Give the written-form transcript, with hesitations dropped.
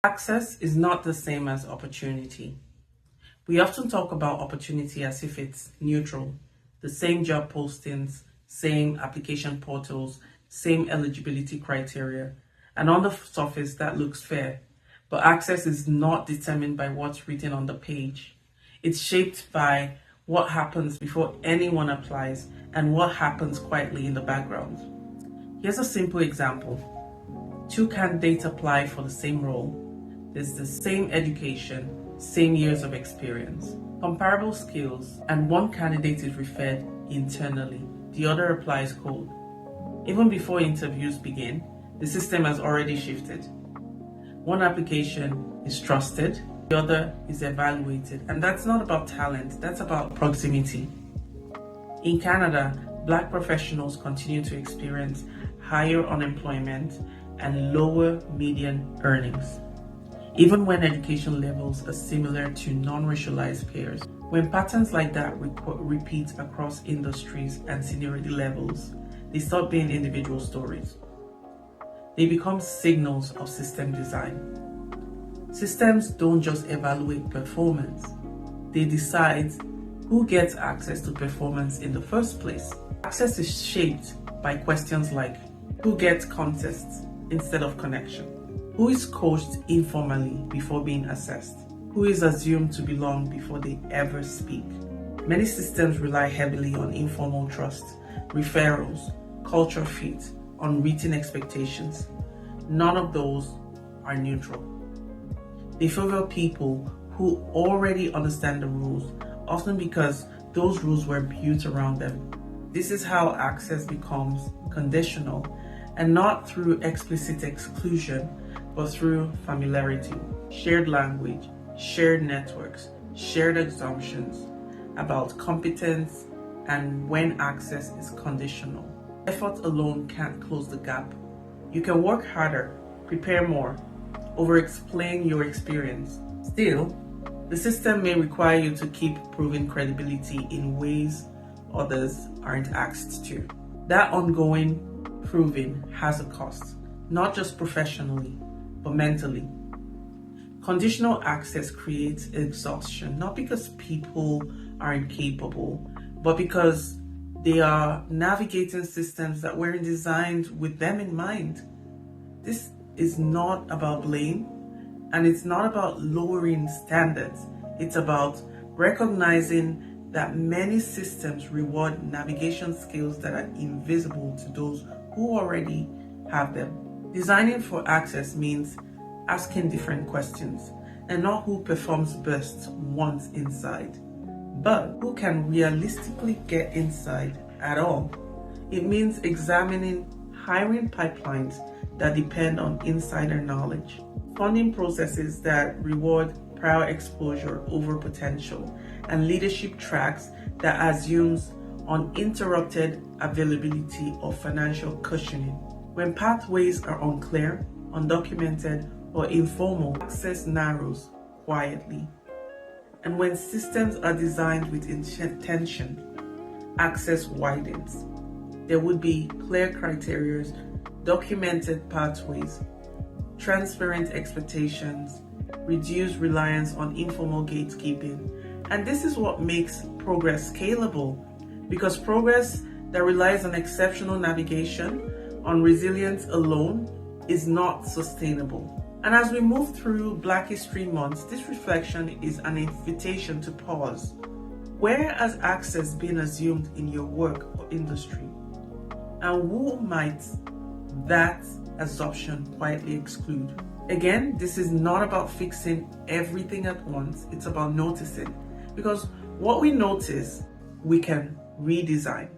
Access is not the same as opportunity. We often talk about opportunity as if it's neutral. The same job postings, same application portals, same eligibility criteria. And on the surface, that looks fair. But access is not determined by what's written on the page. It's shaped by what happens before anyone applies and what happens quietly in the background. Here's a simple example. Two candidates apply for the same role. There's the same education, same years of experience, comparable skills, and one candidate is referred internally. The other applies cold. Even before interviews begin, the system has already shifted. One application is trusted, the other is evaluated, and that's not about talent, that's about proximity. In Canada, Black professionals continue to experience higher unemployment and lower median earnings, even when education levels are similar to non-racialized peers. When patterns like that repeat across industries and seniority levels, they stop being individual stories. They become signals of system design. Systems don't just evaluate performance, they decide who gets access to performance in the first place. Access is shaped by questions like who gets contests instead of connection, who is coached informally before being assessed, who is assumed to belong before they ever speak. Many systems rely heavily on informal trust, referrals, culture fit, unwritten expectations. None of those are neutral. They favor people who already understand the rules, often because those rules were built around them. This is how access becomes conditional, and not through explicit exclusion, but through familiarity, shared language, shared networks, shared assumptions about competence, and when access is conditional. Effort alone can't close the gap. You can work harder, prepare more, over-explain your experience. Still, the system may require you to keep proving credibility in ways others aren't asked to. That ongoing proving has a cost, not just professionally, but mentally. Conditional access creates exhaustion, not because people are incapable, but because they are navigating systems that weren't designed with them in mind. This is not about blame, and it's not about lowering standards. It's about recognizing that many systems reward navigation skills that are invisible to those who already have them. Designing for access means asking different questions, and not who performs best once inside, but who can realistically get inside at all. It means examining hiring pipelines that depend on insider knowledge, funding processes that reward prior exposure over potential, and leadership tracks that assumes uninterrupted availability of financial cushioning. When pathways are unclear, undocumented, or informal, access narrows quietly. And when systems are designed with intention, access widens. There would be clear criteria, documented pathways, transparent expectations, reduced reliance on informal gatekeeping. And this is what makes progress scalable, because progress that relies on exceptional navigation, on resilience alone, is not sustainable. And as we move through Black History Month, this reflection is an invitation to pause. Where has access been assumed in your work or industry? And who might that assumption quietly exclude? Again, this is not about fixing everything at once, it's about noticing. Because what we notice, we can redesign.